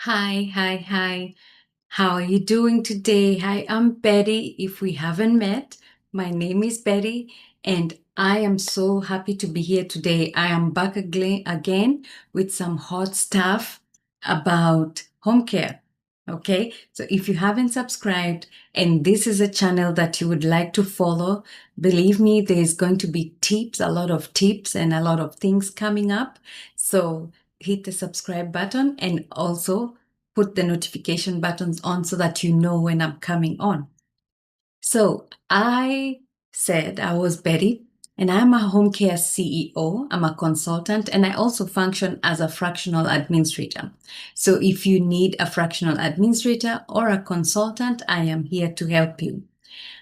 Hi. How are you doing today? Hi, I'm Betty. If we haven't met, my name is Betty, and I am so happy to be here today. I am back again with some hot stuff about home care. Okay, so if you haven't subscribed and this is a channel that you would like to follow, believe me, there's going to be tips, a lot of tips, and a lot of things coming up. So hit the subscribe button and also put the notification buttons on so that you know when I'm coming on. So I said I was Betty, and I'm a home care CEO. I'm a consultant, and I also function as a fractional administrator. So if you need a fractional administrator or a consultant, I am here to help you.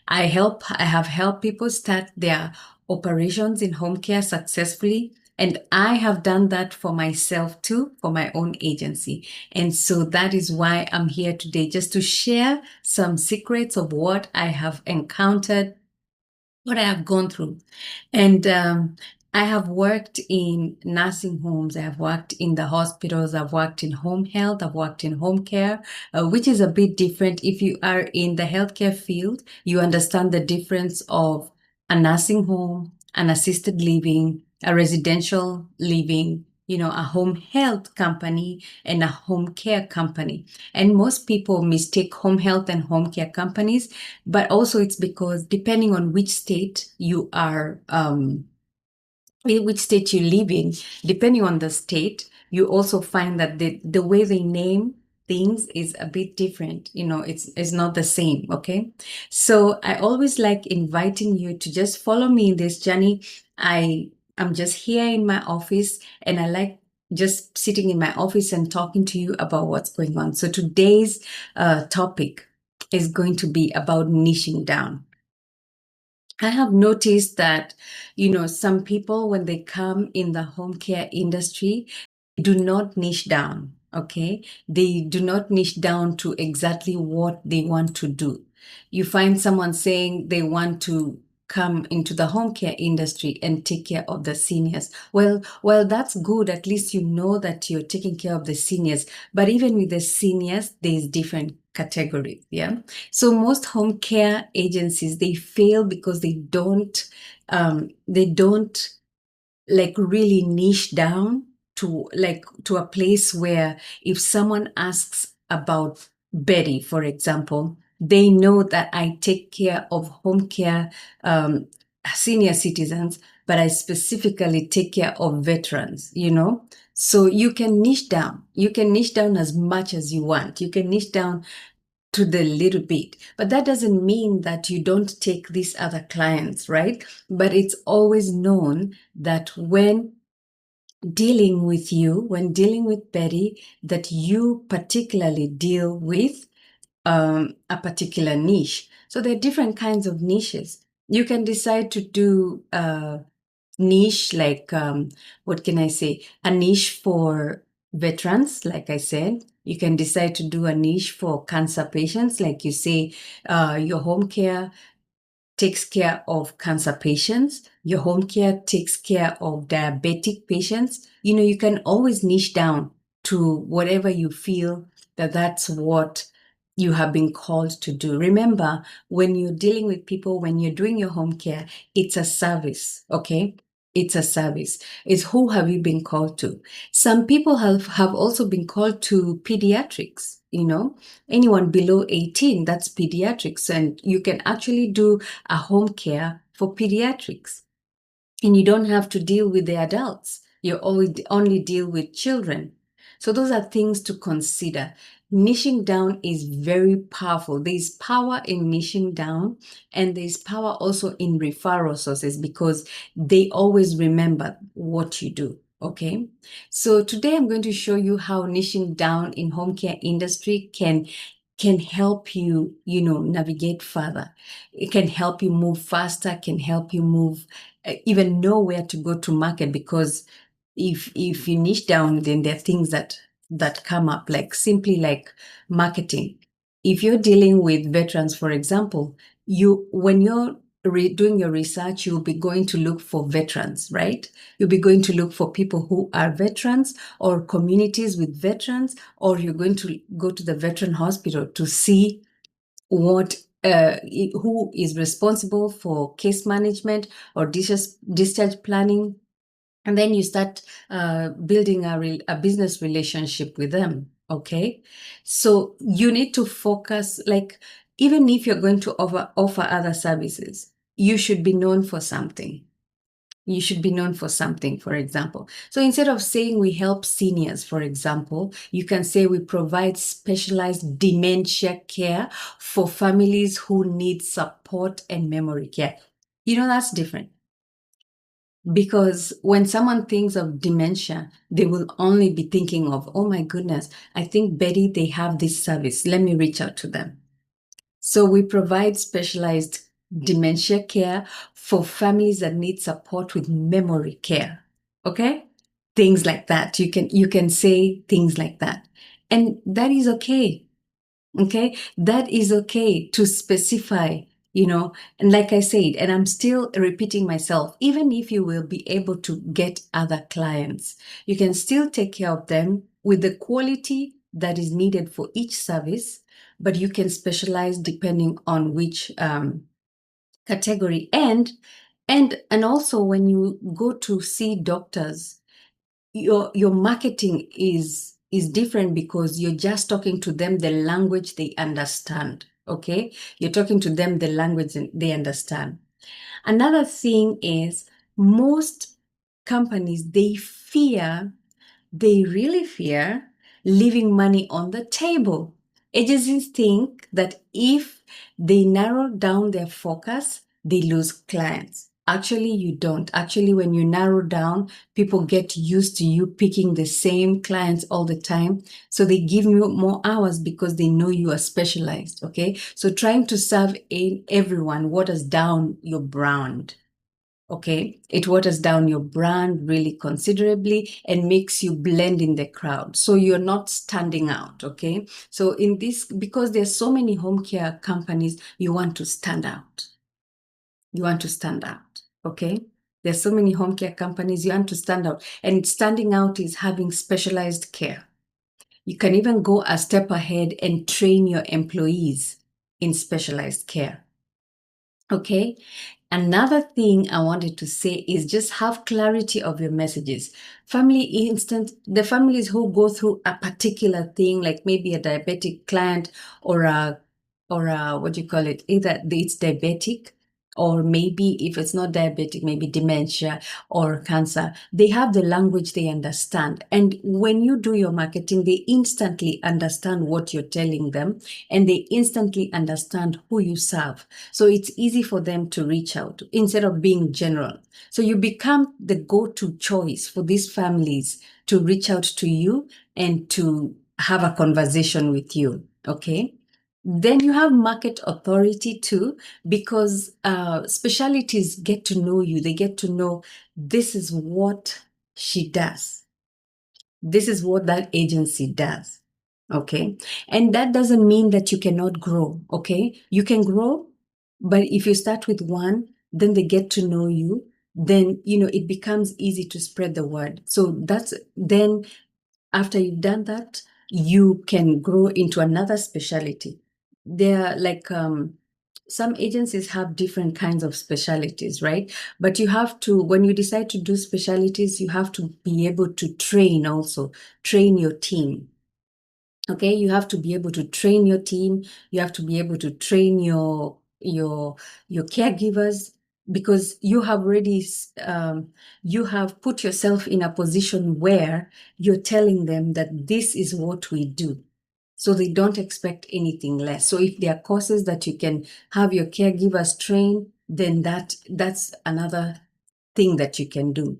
I have helped people start their operations in home care successfully. And I have done that for myself too, for my own agency. And so that is why I'm here today, just to share some secrets of what I have encountered, what I have gone through. And I have worked in nursing homes, I have worked in the hospitals, I've worked in home health, I've worked in home care, which is a bit different. If you are in the healthcare field, you understand the difference of a nursing home, an assisted living, a residential living, a home health company, and a home care company. And most people mistake home health and home care companies, but also it's because depending on which state you are, which state you live in, depending on the state, you also find that the way they name things is a bit different. It's not the same. Okay. So I always like inviting you to just follow me in this journey. I'm just here in my office, and I like just sitting in my office and talking to you about what's going on. So today's topic is going to be about niching down. I have noticed that, some people, when they come in the home care industry, do not niche down. Okay. They do not niche down to exactly what they want to do. You find someone saying they want to come into the home care industry and take care of the seniors. Well, that's good. At least you know that you're taking care of the seniors. But even with the seniors, there's different categories. Yeah. So most home care agencies, they fail because they don't like really niche down to a place where if someone asks about Betty, for example, they know that I take care of home care, senior citizens, but I specifically take care of veterans. So you can niche down. You can niche down as much as you want. You can niche down to the little bit, but that doesn't mean that you don't take these other clients, right? But it's always known that when dealing with Betty, that you particularly deal with a particular niche. So there are different kinds of niches. You can decide to do niche, like, what can I say? A niche for veterans, like I said. You can decide to do a niche for cancer patients, like you say, your home care takes care of cancer patients. Your home care takes care of diabetic patients. You can always niche down to whatever you feel that's what you have been called to do. Remember, when you're dealing with people, when you're doing your home care, it's a service, okay? It's a service. It's who have you been called to? Some people have also been called to pediatrics, anyone below 18, that's pediatrics. And you can actually do a home care for pediatrics. And you don't have to deal with the adults. You only deal with children. So those are things to consider. Niching down is very powerful. There's power in niching down, and there's power also in referral sources because they always remember what you do. Okay. So today I'm going to show you how niching down in home care industry can help you, navigate further. It can help you move faster, can help you move, even know where to go to market, because if you niche down, then there are things that come up, like simply like marketing. If you're dealing with veterans, for example, when you're doing your research, you'll be going to look for veterans, right? You'll be going to look for people who are veterans or communities with veterans, or you're going to go to the veteran hospital to see what who is responsible for case management or discharge planning, and then you start building a business relationship with them. Okay, so you need to focus, like, even if you're going to offer other services, you should be known for something. You should be known for something, for example. So instead of saying we help seniors, for example, you can say we provide specialized dementia care for families who need support and memory care. That's different, because when someone thinks of dementia, they will only be thinking of, oh my goodness, I think Betty, they have this service. Let me reach out to them. So we provide specialized dementia care for families that need support with memory care. Okay? Things like that. You can say things like that. And that is okay. Okay? That is okay to specify, and like I said, and I'm still repeating myself, even if you will be able to get other clients, you can still take care of them with the quality that is needed for each service, but you can specialize depending on which category. And also, when you go to see doctors, your marketing is different, because you're just talking to them the language they understand. Okay, you're talking to them the language they understand. Another thing is, most companies, they really fear leaving money on the table. Agencies think that if they narrow down their focus, they lose clients. Actually, you don't. Actually, when you narrow down, people get used to you picking the same clients all the time. So they give you more hours because they know you are specialized. Okay. So trying to serve everyone waters down your brand. Okay, it waters down your brand really considerably and makes you blend in the crowd. So you're not standing out. Okay, so in this, because there's so many home care companies, you want to stand out. You want to stand out. Okay, there's so many home care companies, you want to stand out. And standing out is having specialized care. You can even go a step ahead and train your employees in specialized care. Okay. Another thing I wanted to say is just have clarity of your messages. The families who go through a particular thing, like maybe a diabetic client, or a what do you call it? Either it's diabetic, or maybe if it's not diabetic, maybe dementia or cancer. They have the language they understand. And when you do your marketing, they instantly understand what you're telling them, and they instantly understand who you serve. So it's easy for them to reach out instead of being general. So you become the go-to choice for these families to reach out to you and to have a conversation with you. Okay. Then you have market authority too, because specialties get to know you. They get to know, this is what she does. This is what that agency does. Okay. And that doesn't mean that you cannot grow. Okay. You can grow, but if you start with one, then they get to know you. Then, it becomes easy to spread the word. So then after you've done that, you can grow into another specialty. They're like, some agencies have different kinds of specialties, right? But you have to, when you decide to do specialties, you have to be able to train your team. Okay, you have to be able to train your team. You have to be able to train your caregivers, because you have already you have put yourself in a position where you're telling them that this is what we do. So they don't expect anything less. So if there are courses that you can have your caregivers train, then that's another thing that you can do.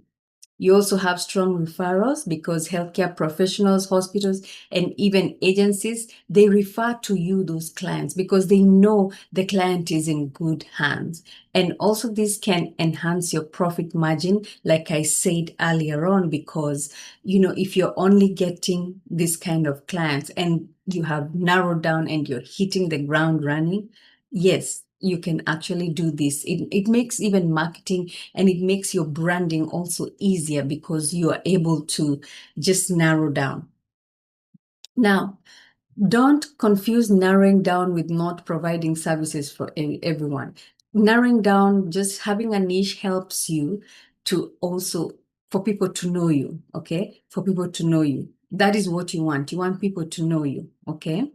You also have strong referrals, because healthcare professionals, hospitals, and even agencies, they refer to you, those clients, because they know the client is in good hands. And also this can enhance your profit margin, like I said earlier on, because, if you're only getting this kind of clients and you have narrowed down and you're hitting the ground running, yes, you can actually do this. It makes even marketing and it makes your branding also easier because you are able to just narrow down. Now, don't confuse narrowing down with not providing services for everyone. Narrowing down, just having a niche helps you to also, for people to know you, okay? For people to know you. That is what you want. You want people to know you, okay?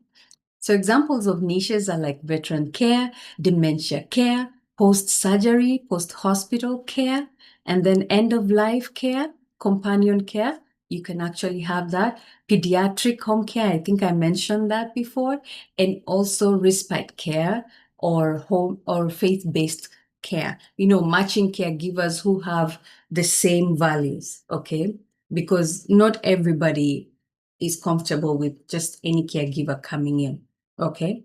So examples of niches are like veteran care, dementia care, post-surgery, post-hospital care, and then end-of-life care, companion care. You can actually have that. Pediatric home care, I think I mentioned that before, and also respite care or home or faith-based care. Matching caregivers who have the same values, okay? Because not everybody is comfortable with just any caregiver coming in. Okay.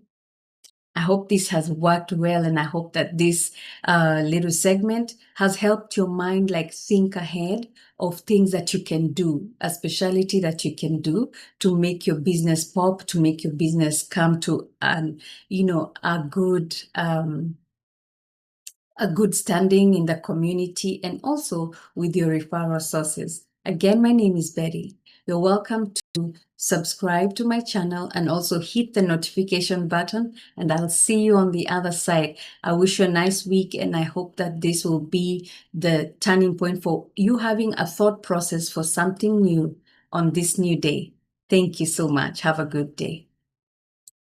I hope this has worked well, and I hope that this little segment has helped your mind like think ahead of things that you can do, a specialty that you can do to make your business pop, to make your business come to a good standing in the community and also with your referral sources. Again, my name is Betty. You're welcome to subscribe to my channel and also hit the notification button, and I'll see you on the other side. I wish you a nice week, and I hope that this will be the turning point for you having a thought process for something new on this new day. Thank you so much. Have a good day.